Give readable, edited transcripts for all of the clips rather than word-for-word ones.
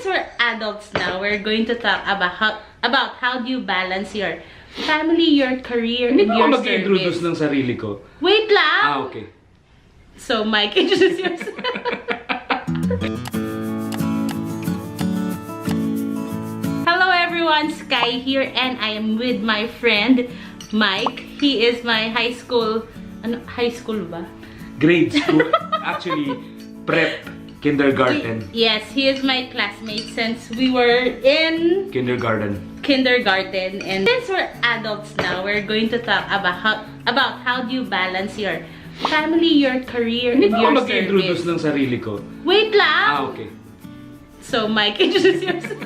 Since we're adults now, we're going to talk about how do you balance your family, your career, and Hindi your ko mag-introduce service. ng sarili ko. Wait lang! Okay. So, Mike, introduce yourself. Hello everyone, Sky here, and I am with my friend, Mike. He is my high school ba? Grade school. Actually, prep. Kindergarten. Yes, he is my classmate since we were in Kindergarten. And since we're adults now, we're going to talk about how do you balance your family, your career, Hindi and ko your mag-introduce service. ng sarili ko. Wait lang! Okay. So, Mike, introduce yourself.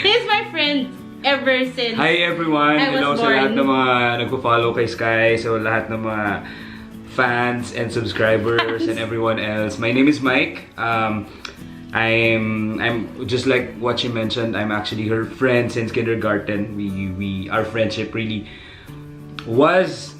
He's my friend ever since Hi everyone! I was Hello sa born. lahat ng mga nagpo-follow kay Sky, so lahat ng mga fans and subscribers and everyone else. My name is Mike. I'm just like what she mentioned. I'm actually her friend since kindergarten. Our friendship really was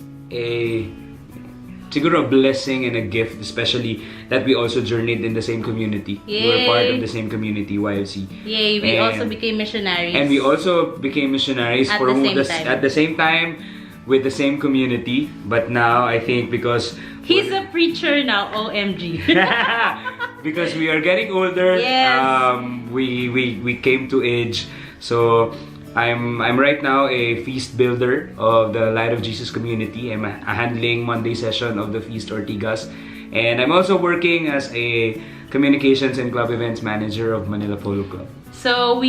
siguro a blessing and a gift, especially that we also journeyed in the same community. We were part of the same community, YFC. Yay, we also became missionaries. And we also became missionaries At at the same time with the same community. But now I think because he's a preacher now, OMG. because we are getting older, yes. We came to age. So I'm right now a feast builder of the Light of Jesus community. I'm handling Monday session of the Feast Ortigas, and I'm also working as a communications and club events manager of Manila Polo Club. So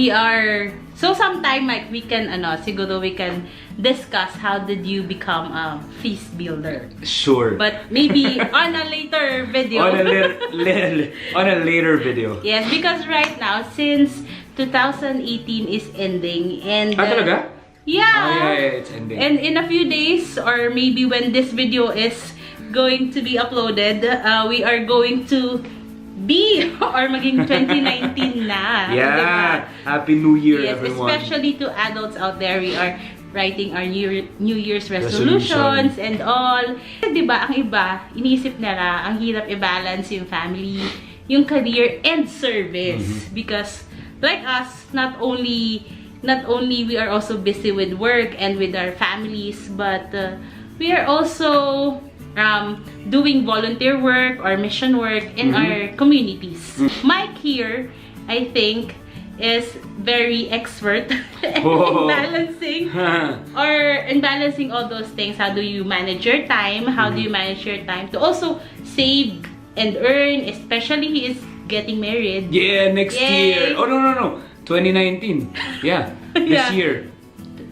sometime like we can siguro we can discuss how did you become a feast builder. Sure. But maybe on a later video. on a later video. Yes, because right now since 2018 is ending and Talaga? yeah. Oh, yeah, it's ending. And in a few days or maybe when this video is going to be uploaded, we are going to be or maging 2019 na. Yeah. Diba? Happy New Year, Yes, everyone. especially to adults out there, we are writing our New Year's resolutions and all. Diba, ang iba, iniisip nila, ang hirap i-balance yung family, yung career, and service. Because, like us, not only we are also busy with work and with our families, but we are also doing volunteer work or mission work in our communities. Mike here, I think, is very expert in balancing all those things. How do you manage your time? How do you manage your time to also save and earn? Especially he is getting married. Yeah, next Yay. year. Oh, no. 2019. Yeah, this Yeah. year.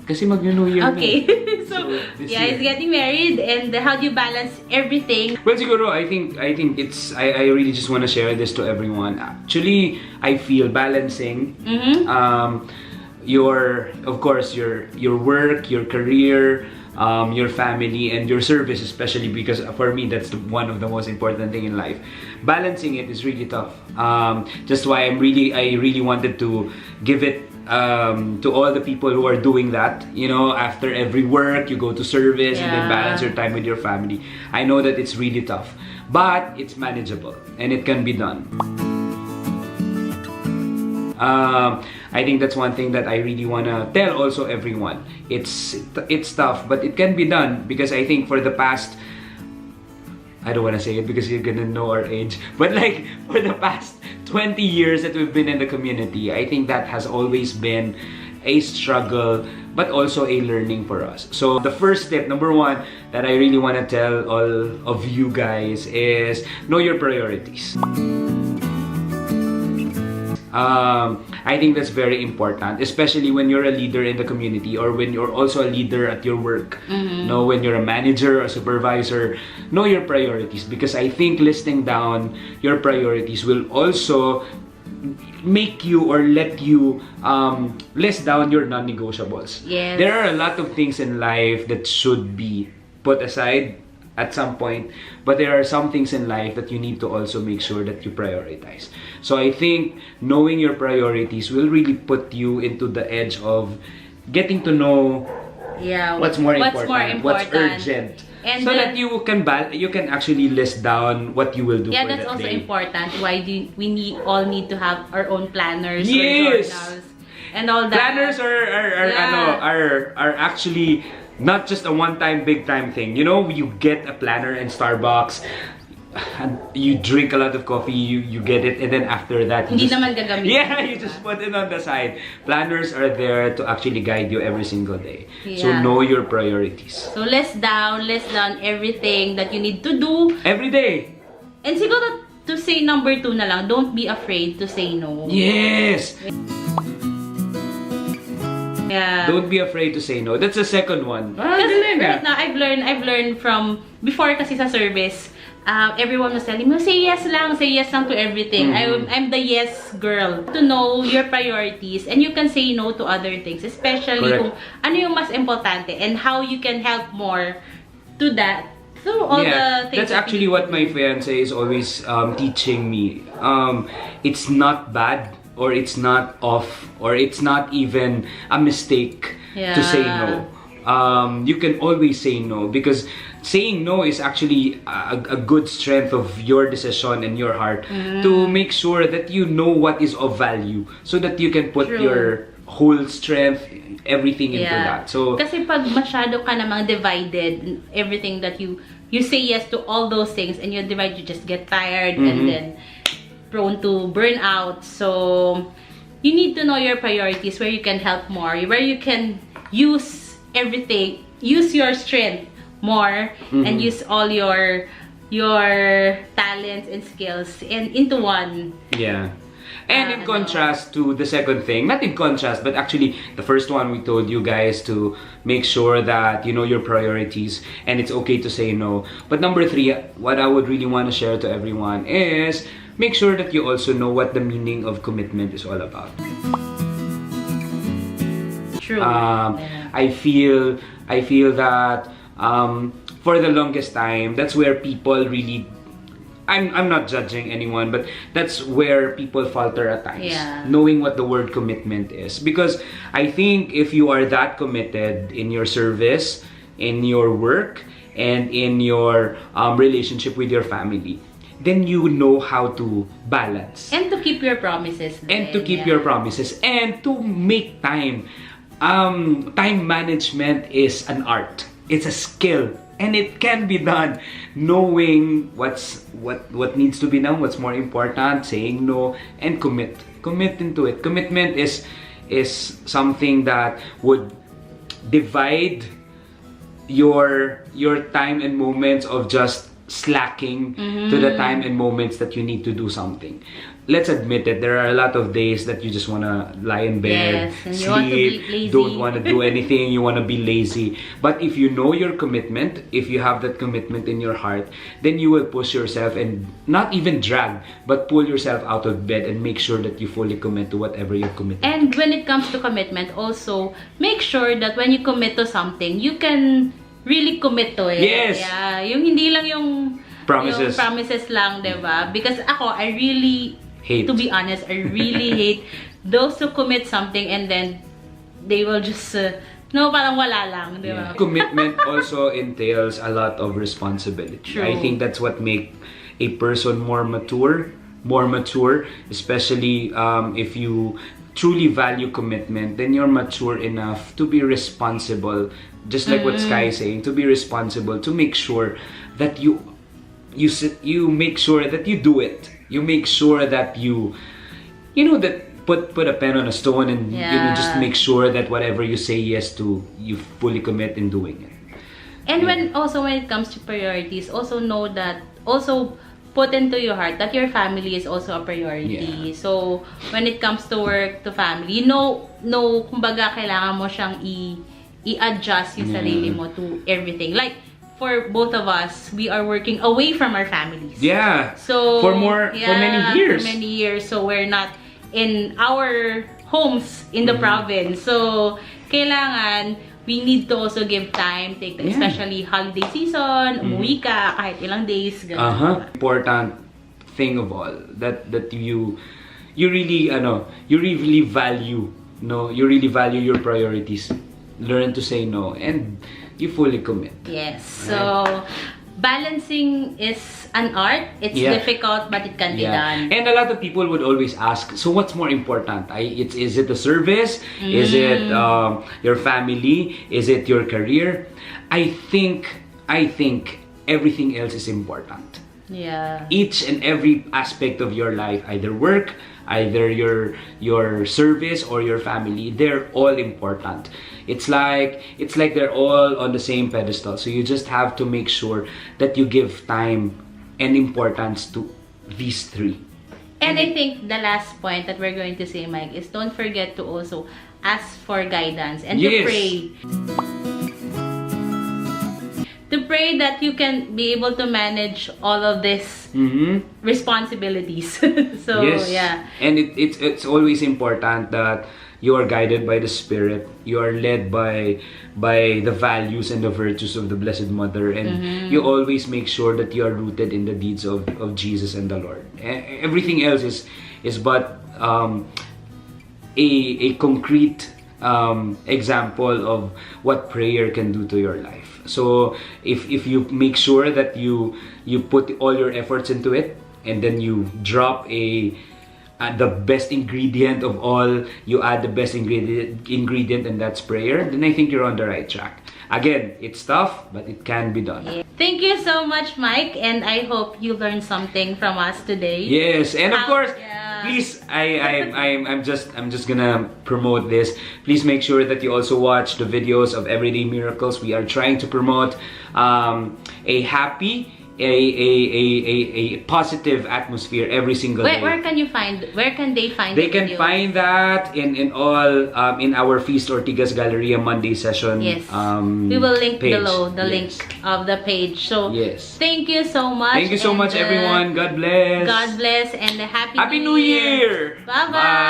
Kasi mag-New Year na. Okay. so this yeah, year. he's getting married, and how do you balance everything? Well, siguro, I think it's, I really just want to share this to everyone. Actually, I feel balancing of course, your work, your career, your family, and your service, especially because for me, that's one of the most important thing in life. Balancing it is really tough. Just why I really wanted to give it to all the people who are doing that. You know, after every work, you go to service and then balance your time with your family. I know that it's really tough, but it's manageable and it can be done. I think that's one thing that I really wanna tell also everyone. It's tough, but it can be done because I think for the past, I don't want to say it because you're gonna know our age, but like for the past 20 years that we've been in the community, I think that has always been a struggle, but also a learning for us. So the first step, number one, that I really want to tell all of you guys is know your priorities. I think that's very important, especially when you're a leader in the community or when you're also a leader at your work. Know when you're a manager or supervisor, know your priorities, because I think listing down your priorities will also make you or let you list down your non-negotiables. Yes. There are a lot of things in life that should be put aside at some point, but there are some things in life that you need to also make sure that you prioritize. So I think knowing your priorities will really put you into the edge of getting to know what's more important, what's urgent, And so that you can actually list down what you will do yeah, for that's that also day. important. Why do we all need to have our own planners Yes! or journals and all that. Planners are actually not just a one-time big time thing. You know, you get a planner in Starbucks and you drink a lot of coffee, you get it, and then after that Hindi naman gagamitin. yeah, you just put it on the side. Planners are there to actually guide you every single day. So Yeah. know your priorities. So list down everything that you need to do. Every day. And siguro to say number 2 na lang, don't be afraid to say no. Yes! Yeah. Don't be afraid to say no. That's the second one. Because galing right now, I've learned from, before kasi sa service, everyone was telling me, say yes lang to everything. I'm the yes girl. To know your priorities and you can say no to other things, especially Correct. kung ano yung mas importante and how you can help more to that. So all the things. That's actually what my fiance is always teaching me. It's not bad, or it's not off, or it's not even a mistake to say no. You can always say no, because saying no is actually a good strength of your decision and your heart to make sure that you know what is of value, so that you can put your whole strength, everything into that. So kasi pag masyado ka namang divided, everything that you say yes to all those things and you divide, you just get tired and then prone to burnout. So you need to know your priorities, where you can help more, where you can use everything, use your strength more, and use all your talents and skills and into one. Yeah. And in contrast to the second thing, not in contrast, but actually the first one, we told you guys to make sure that you know your priorities and it's okay to say no. But number 3, what I would really want to share to everyone is make sure that you also know what the meaning of commitment is all about. True. I feel that for the longest time, that's where people really, I'm not judging anyone, but that's where people falter at times. Yeah. Knowing what the word commitment is. Because I think if you are that committed in your service, in your work, and in your relationship with your family, then you know how to balance. And to keep your promises. And to keep your promises. And to make time. Time management is an art. It's a skill. And it can be done knowing what needs to be done, what's more important, saying no, and commit into it. Commitment is something that would divide your time and moments of just slacking to the time and moments that you need to do something. Let's admit it, there are a lot of days that you just want to lie in bed, and you want to be sleep, lazy. don't want to do anything, you want to be lazy. But if you know your commitment, if you have that commitment in your heart, then you will push yourself and not even drag, but pull yourself out of bed and make sure that you fully commit to whatever you're committed. And when it comes to commitment, also make sure that when you commit to something, you can really commit to it. Yes. Yeah, yung hindi lang yung Promises. Yung promises lang, diba? Because ako, I really Hate. To be honest, I really hate those who commit something and then they will just no, parang wala lang, diba? Yeah. Commitment also entails a lot of responsibility. True. I think that's what makes a person more mature, especially if you truly value commitment, then you're mature enough to be responsible, just like what Sky is saying, to be responsible, to make sure that you make sure that you do it. You make sure that you know that put a pen on a stone and you know, just make sure that whatever you say yes to, you fully commit in doing it. And when it comes to priorities, also know that, also put into your heart that your family is also a priority. Yeah. So when it comes to work, to family, kumbaga kailangan mo siyang i-adjust yung sarili mo to everything. Like, for both of us, we are working away from our families. Yeah. So for many years. For many years. So we're not in our homes in the province. So kailangan we need to also give time, especially holiday season, umuwi ka kahit ilang days. Important thing of all that you really value, you really value your priorities. Learn to say no and you fully commit. Yes. So, balancing is an art. It's difficult, but it can be done. And a lot of people would always ask, so what's more important? Is it the service? Is it your family? Is it your career? I think everything else is important. Yeah. Each and every aspect of your life, either work, either your service or your family, they're all important. It's like they're all on the same pedestal. So you just have to make sure that you give time and importance to these three. And I think the last point that we're going to say, Mike, is don't forget to also ask for guidance and to pray. To pray that you can be able to manage all of these responsibilities. So, yeah. And it's always important that you are guided by the Spirit. You are led by the values and the virtues of the Blessed Mother. And you always make sure that you are rooted in the deeds of Jesus and the Lord. Everything else is but a concrete example of what prayer can do to your life. So if you make sure that you put all your efforts into it, and then you drop the best ingredient of all, you add the best ingredient, and that's prayer, then I think you're on the right track. Again, it's tough, but it can be done. Yeah. Thank you so much, Mike, and I hope you learned something from us today. Yes, and of course, please, I'm just gonna promote this. Please make sure that you also watch the videos of Everyday Miracles. We are trying to promote a happy, a positive atmosphere every single day. Where can they find They can videos? find that in all in our Feast Ortigas Galleria Monday session. Yes. We will link page. below the link of the page. So thank you so much. Thank you so much, everyone. God bless. God bless and Happy New Year. Bye bye.